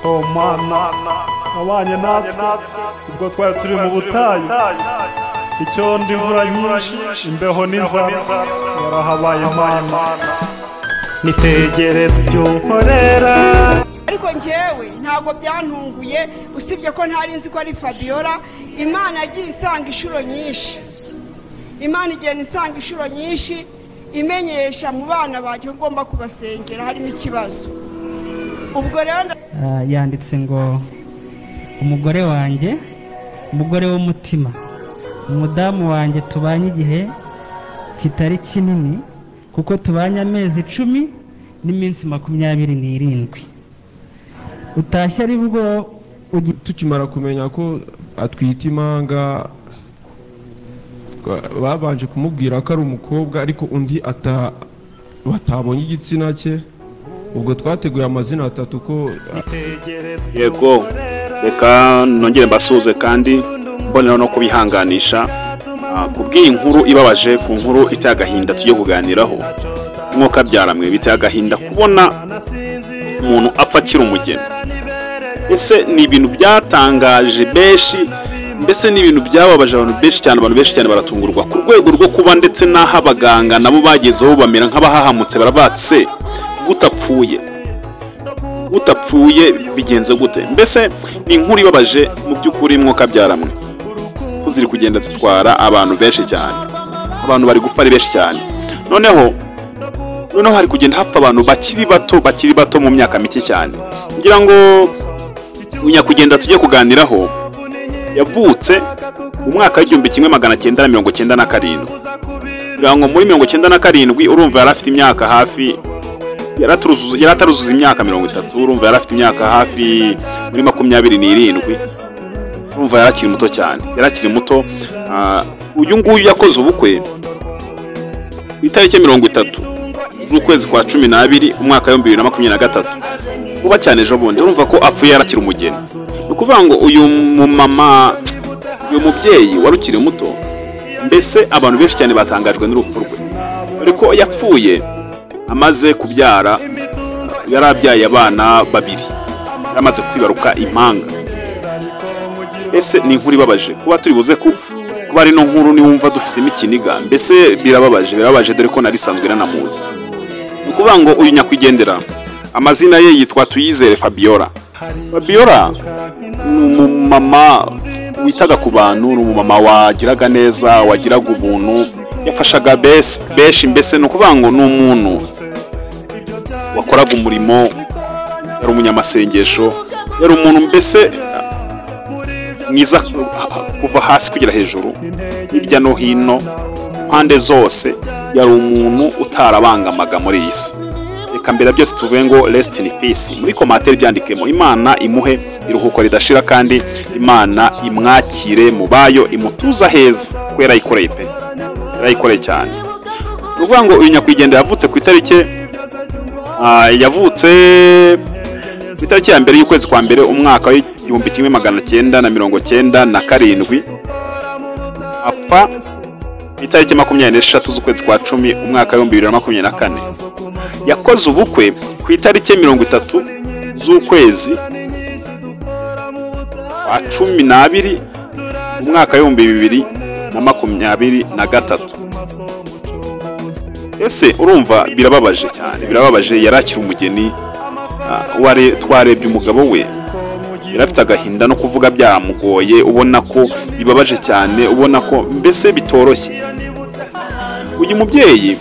Oh mana abanye natwe ubwo twari turi mu butayu icyondo imvura nyinshi imbeho n'inzara warahabaye mana nitegereza ibyo nkorera ariko njyewe ntabwo byantunguye usibye ko ntari nzi ko ari Fabiola. Imana yagiye isanga inshuro nyinshi, Imana igenda isanga inshuro nyinshi imenyesha mu bana bacu ugomba kubasengera harimo ikibazo. Ubwo rero yanditse ngo umugore wanjye, umugore w'umutima, umudamu wanjye tubanye igihe kitari kinini kuko tubanye amezi 10 n'iminsi 27. Utashye ari bwo tukimara kumenya ko atwita imanga babanje kumubwira ko ari umukobwa ariko undi batabonye igitsina cye. Ubwo twateguye amazina 3 ko yego reka nongere mbasuze kandi mbonera no kubihanganisha kubw'iyi nkuru ibabaje, ku nkuru itagahinda tujye kuganiraho. Mwuka byaramwe bitagahinda kubona umuntu apfa akiri umugeni. Ese ni ibintu byatangaje beshi, mbese ni ibintu byababaje abantu beshi cyane baratungurwa ku rwego rwo kuba ndetse n'aho abaganga nabo bagezeho bamera nk'abahahamutse baravatse. Utapfuye bigenze gute? Mbese ni inkuru ibabaje mu by'ukuri. Mwuka byaramwe ziri kugenda zitwara abantu benshi cyane, abantu bari gupfa ari benshi cyane. Noneho hari kugenda hapfa abantu bakiri bato mu myaka mike cyane. Ngira ngo unyakugenda tujye kuganiraho yavutse mu mwaka w'1997. Ngira ngo muri 1997 urumva yari afite imyaka hafi yarataruzuza imyaka 30. Urumva yari afite imyaka hafi muri 27. Urumva yarakiri muto cyane, yarakiri muto. Uyu nguyu yakoze ubukwe itariki 30 z'ukwezi kwa 12 umwaka wa 2023. Kuba cyane ejo bundi urumva ko apfuye yarakiri umugeni. Ukuvuga ngo uyu mumama, uyu mubyeyi warukiri muto, mbese abantu benshi cyane batangajwe n'urupfu rwe. Ariko yapfuye amaze kubyara, yarabyaye abana 2, yamaze kwibaruka impanga. Ese ni inkuru ibabaje kuba turi buze kuba ari no nkuru niwumva dufitemo ikiniga. Mbese birababaje dore ko narisanzwe nanamuzi. Ukuvuga ngo uyu nyakwigendera amazina ye yitwa Tuyizere Fabiola. Fabiola ni umumama witaga ku bantu, ni umumama wagiraga neza, wagiraga ubuntu, yafashaga beshi. Mbese ni ukuvuga ngo ni umuntu wakoraga umurimo, yari umunyamasengesho, yari umuntu mbese mwiza kuva hasi kugera hejuru, hirya no hino, mpande zose. Yari umuntu utarabangamaga muri iyi si. Reka mbere byose tuvuge ngo rest in peace. Muri commentaire byandikemo Imana imuhe iruhuko ridashira kandi Imana imwakire mu bayo, imutuza heza ko yarayikoreye pe, yarayikoreye cyane. Uvuga ngo uyu nyakwigendera yavutse ku itariki ya mbere y'ukwezi kwa mbere umwaka wa 1997. Apfa itariki 23 z'ukwezi kwa 10 umwaka wa 2024. Yakoze ubukwe ku itariki 30 z'ukwezi kwa 12 umwaka wa 2023. Ese urumva birababaje cyane, birababaje. Yarakiri umugeni, twarebye umugabo we yarafite agahinda no kuvuga byamugoye, ubona ko bibabaje cyane, ubona ko mbese bitoroshye. Uyu mubyeyi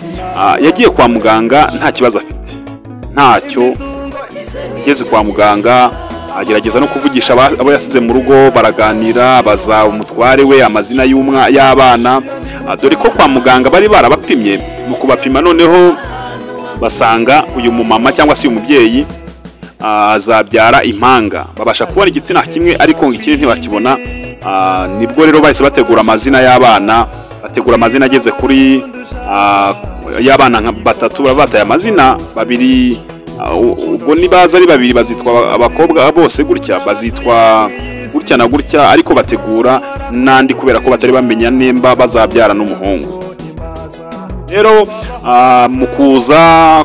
yagiye kwa muganga nta kibazo afite, ntacyo. Yageze kwa muganga agerageza no kuvugisha abo yasize mu rugo, baraganira, baza umutware we amazina y'abana, dore ko kwa muganga bari barabapimye. Mu kubapima noneho basanga uyu mumama cyangwa se uyu mubyeyi azabyara impanga. Babasha kubona igitsina kimwe ariko ngikiri ntibakibona. Nibwo rero bahise bategura amazina y'abana, bategura amazina ageze kuri y'abana 3. Bavataye amazina 2. Ubwo nibaza ari 2 bazitwa abakobwa bose gutya, bazitwa gutya na gutya, ariko bategura nandi kubera ko batari bamenya nemba bazabyara n'umuhungu. Rero mu kuza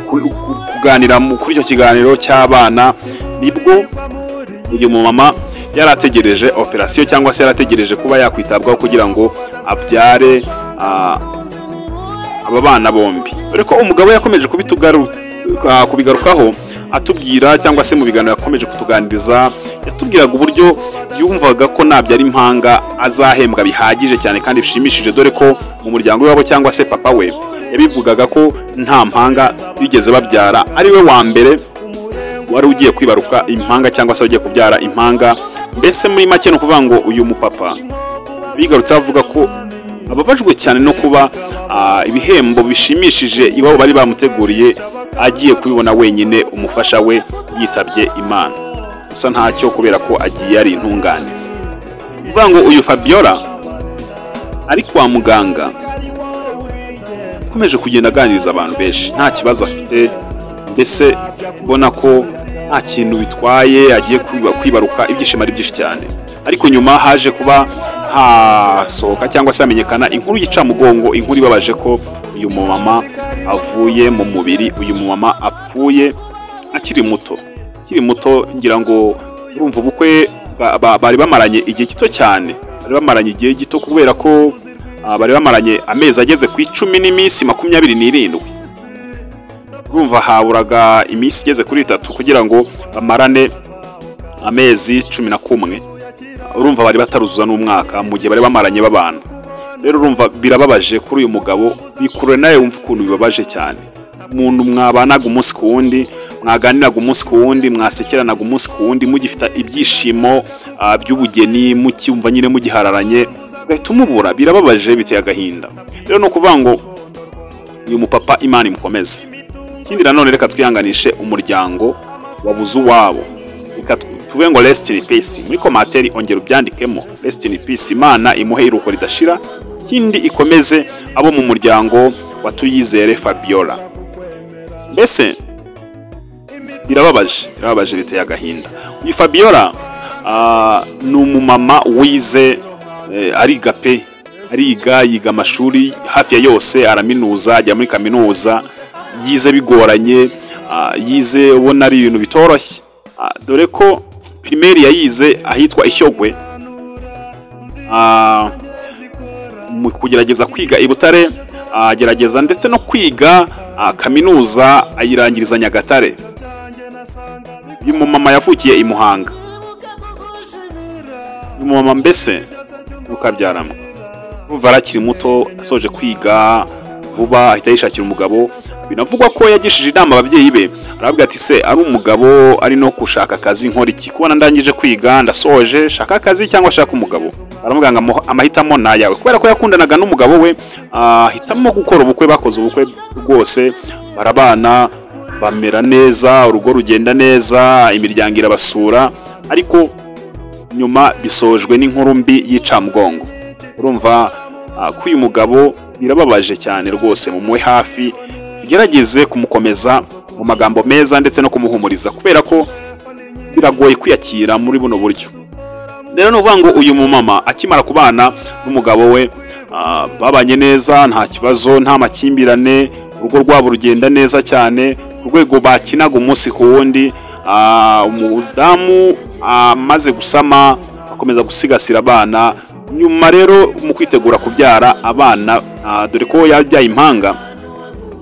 kuganira kuri icyo kiganiro cy'abana nibwo uyu mumama yarategereje operasiyo cyangwa se yarategereje kuba yakwitabwaho kugira ngo abyare aba bana bombi. Dore ko umugabo yakomeje kubigarukaho atubwira, cyangwa se mu biganiro yakomeje kutuganiriza, yatubwiraga uburyo yumvaga ko nabyara impanga azahembwa bihagije cyane kandi bishimishije, dore ko mu muryango wabo cyangwa se papa we yabivugaga ko nta mpanga bigeze babyara, ari we wa mbere wari ugiye kwibaruka impanga cyangwa se ugiye kubyara impanga. Mbese muri make no kuvuga ngo uyu mupapa bigarutse avuga ko ababajwe cyane no kuba ibihembo bishimishije iwabo bari bamuteguriye agiye kubibona wenyine umufasha we yitabye Imana. Gusa ntacyo kubera ko agiye ari intungane. Kuvuga ngo uyu Fabiola ari kwa muganga akomeje kugenda aganiriza abantu benshi, nta kibazo afite, mbese ubona ko nta kintu bitwaye, agiye kwibaruka, ibyishimo ari byinshi cyane. Ariko nyuma haje kuba hasohoka cyangwa se hamenyekana inkuru y'icamugongo, inkuru ibabaje ko uyu mumama avuye mu mubiri, uyu mumama apfuye akiri muto. Ngira ngo urumva ubukwe bari bamaranye igihe gito cyane, bari bamaranye igihe gito kubera ko bari bamaranye amezi ageze ku 10 n'iminsi 27. Urumva haburaga iminsi igeze kuri 3 kugira ngo bamarane amezi 11. Urumva bari bataruzuza n'umwaka mu gihe bari bamaranye babana. Rero urumva birababaje kuri uyu mugabo, bikure nawe wumva ukuntu bibabaje cyane. Umuntu mwabanaga umunsi ku wundi, mwaganiraga umunsi ku wundi, mwasekeranaga umunsi ku wundi, mugifita ibyishimo by'ubugeni, mucyumva nyine mugihararanye, ugahita umubura. Birababaje, biteye agahinda. Rero no kuvuga ngo uyu mupapa Imana imukomeze. Ikindi nanone reka twihanganishe umuryango wabuze uwabo, reka tuvuge ngo rest in peace. Muri komateri ongera ubyandikemo rest in peace, Imana imuhe iruko ridashira. Ikindi ikomeze abo mu muryango wa Tuyizere Fabiola. Mbese birababaje, biteye agahinda. Uyu Fabiola ni umumama wize, yiga amashuri hafi ya yose, araminuza, ajya muri kaminuza, yize bigoranye, yize ubona ari ibintu bitoroshye. Dore ko primaire yayize ahitwa Ishyogwe, mu kugerageza kwiga i Butare, agerageza ndetse no kwiga kaminuza ayirangiriza Nyagatare. Uyu mumama yavukiye i Muhanga. Uyu mumama mbese ukabyaramwe, uva arakiri muto, asoje kwiga vuba ahita yishakira umugabo. Binavugwa ko yagishije inama ababyeyi be, aravuga ati se ari umugabo ari no gushaka akazi nkora iki, kubona ndangije kwiga ndasoje, shaka akazi cyangwa shaka umugabo. Aravuga ngo amahitamo na yawe, kubera ko yakundanaga n'umugabo we, ahitamo gukora ubukwe. Bakoze ubukwe rwose, barabana, bamera neza, urugo rugenda neza, imiryango irabasura. Ariko nyuma bisojwe n'inkuru mbi y'icamugongo. Urumva ko uyu mugabo birababaje cyane rwose, mumuwe hafi, tugerageze kumukomeza mu magambo meza ndetse no kumuhumuriza, kubera ko biragoye kwiyakira muri buno buryo. Rero no vuga ngo uyu mumama akimara kubana n'umugabo we, babanye neza, nta kibazo, nta makimbirane, urugo rwabo rugenda neza cyane, urwego bakinaga umunsi ku wundi. Umudamu amaze gusama akomeza gusigasira abana. Nyuma rero mu kwitegura kubyara abana, dore ko yabyaye impanga,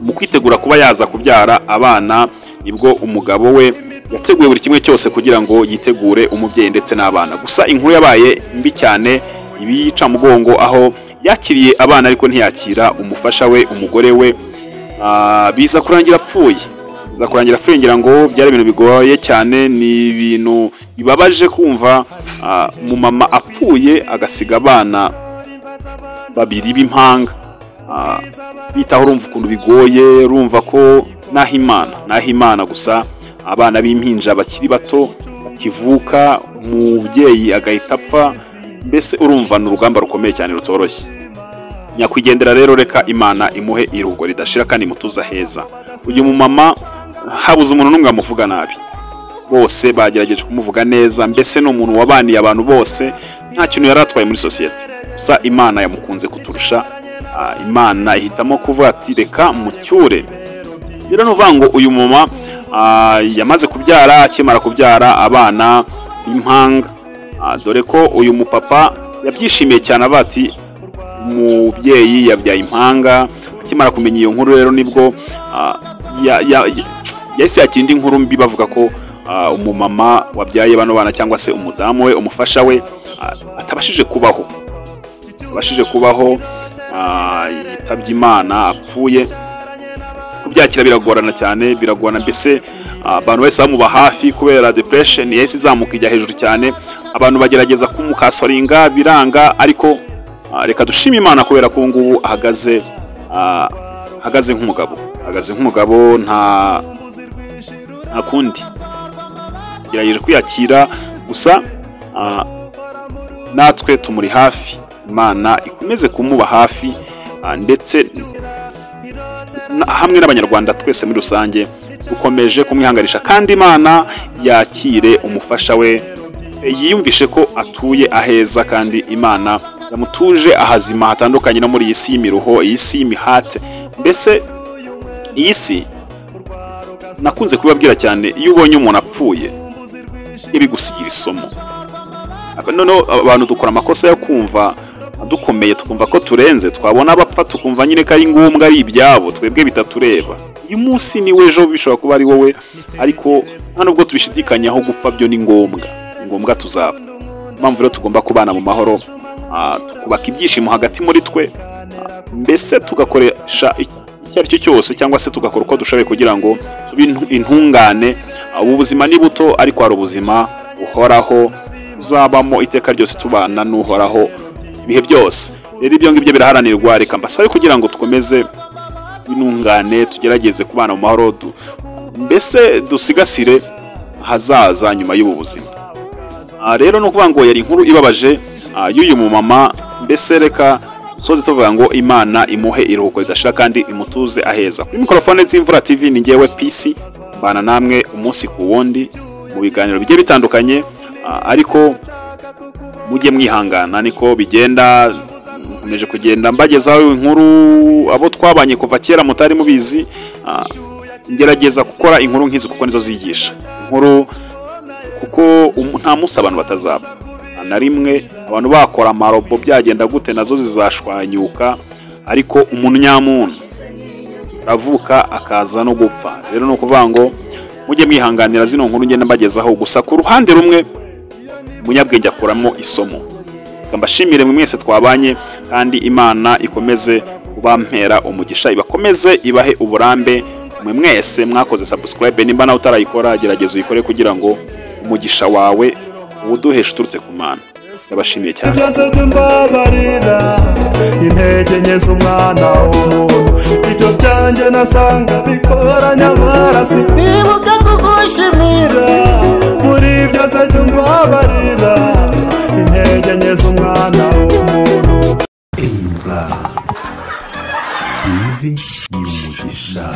mu kwitegura kuba yaza kubyara abana, nibwo umugabo we yateguye buri kimwe cyose kugira ngo yitegure umubyeyi ndetse n'abana. Gusa inkuru yabaye mbi cyane, ibica mugongo, aho yakiriye abana ariko ntiyakira umufasha we, umugore we. Biza kurangira apfuye. Ngira ngo byari ibintu bigoye cyane, ni ibintu bibabaje kumva umumama apfuye agasiga abana babiri b'impanga. Bitaho urumva ukuntu bigoye, urumva ko naho Imana gusa abana b'impinja bakiri bato bakivuka, umubyeyi agahita apfa. Mbese urumva ni urugamba rukomeye cyane rutoroshye. Nyakwigendera rero reka Imana imuhe irugo ridashira kandi mutuza heza. Uyu mumama habuze umuntu n'umwe amuvuga nabi, bose bagerageje kumuvuga neza. Mbese no umuntu wabaniye abantu bose, nta kintu yaratwaye muri society. Gusa Imana yamukunze kuturusha, Imana ihitamo kuvuga ati reka mucyure. Rero no vuga ngo uyu mama yamaze kubyara, akimara kubyara abana b'impanga. Dore ko uyu mupapa yabyishimiye cyane, avuga ati umubyeyi yabyaye impanga. Akimara kumenya iyo nkuru rero nibwo yahise yakira indi nkuru mbi, bavuga ko umumama wabyaye bano bana cyangwa se umudamu we, umufasha we, atabashije kubaho, yitabye Imana, apfuye. Kubyakira biragorana cyane, biragorana mbese abantu bose bamuba hafi kubera depression yahise izamuka ijya hejuru cyane. Abantu bagerageza kumukasoringa biranga, ariko reka dushime Imana kubera ko ngubu ahagaze nk'umugabo, nta kundi gerageje kwiyakira gusa. Natwe tumuri hafi, Imana ikomeze kumuba hafi, ndetse hamwe n'abanyarwanda twese muri rusange dukomeje kumwihanganisha, kandi Imana yakire umufasha we, yiyumvishe ko atuye aheza, kandi Imana yamutuje ahazima hatandukanye no muri iyi si y'imiruho, iyi si y'imihate. Mbese iyi si nakunze kubabwira cyane, iyo ubonye umuntu apfuye ibigusigira isomo. Noneho abantu dukora amakosa yo kumva dukomeye, tukumva ko turenze, twabona abapfa tukumva nyine ko ari ngombwa, ari ibyabo, twebwe bitatureba. Uyu munsi ni wejo bishobora kuba ari wowe, ariko nta nubwo tubishidikanyaho, gupfa byo ni ngombwa tuzapfa. Impamvu rero tugomba kubana mu mahoro, tukubaka ibyishimo hagati muri twe, mbese tugakoresha icyo ari cyo cyose, cyangwa se tugakora uko dushoboye kugira ngo tube intungane. Ubu buzima ni buto, ariko hari ubuzima buhoraho uzabamo iteka ryose tubana n'uhoraho ibihe byose. Rero ibyo ngibyo biraharanirwa, reka mbasabe kugira ngo dukomeze intungane, tugerageze kubana mu mahoro, mbese dusigasire hazaza nyuma y'ubu buzima. Rero no kuvuga ngo yari inkuru ibabaje y'uyu mumama, mbese reka soze tuvuga ngo Imana imuhe iruhuko ridashira kandi imutuze aheza. Kuri mikrofone z'Imvura TV ni ngewe PC, mbana namwe umunsi ku wundi mu biganiro bigiye bitandukanye, ariko mujye mwihangana, niko bigenda. Nkomeje kugenda mbagezaho inkuru abo twabanye kuva kera mutari mubizi, ngerageza gukora inkuru nk'izi kuko nizo zigisha inkuru, kuko nta munsi abantu batazapfa na rimwe. Abantu bakora amarobo byagenda gute nazo zizashwanyuka, ariko umuntu nyamuntu aravuka akaza no gupfa. Rero no kuvuga ngo mujye mwihanganira zino nkuru ngenda mbagezaho, gusa ku ruhande rumwe umunyabwenge akuramo isomo. Mbashimire mwese twabanye, kandi Imana ikomeze kubampera umugisha, ibakomeze ibahe uburambe. Mwe mwese mwakoze subscribe, nimba nawe utarayikora gerageza uyikore kugira ngo umugisha wawe uwuduheshe uturutse ku Mana. Ndabashimiye cyane. Intege nke z'umwana w'umuntu, ibyo byanjye nasanga bikora nyamara sinibuka kugushimira. Muri byose jya umbabarira, intege nke z'umwana w'umuntu. Imva TV y'umugisha.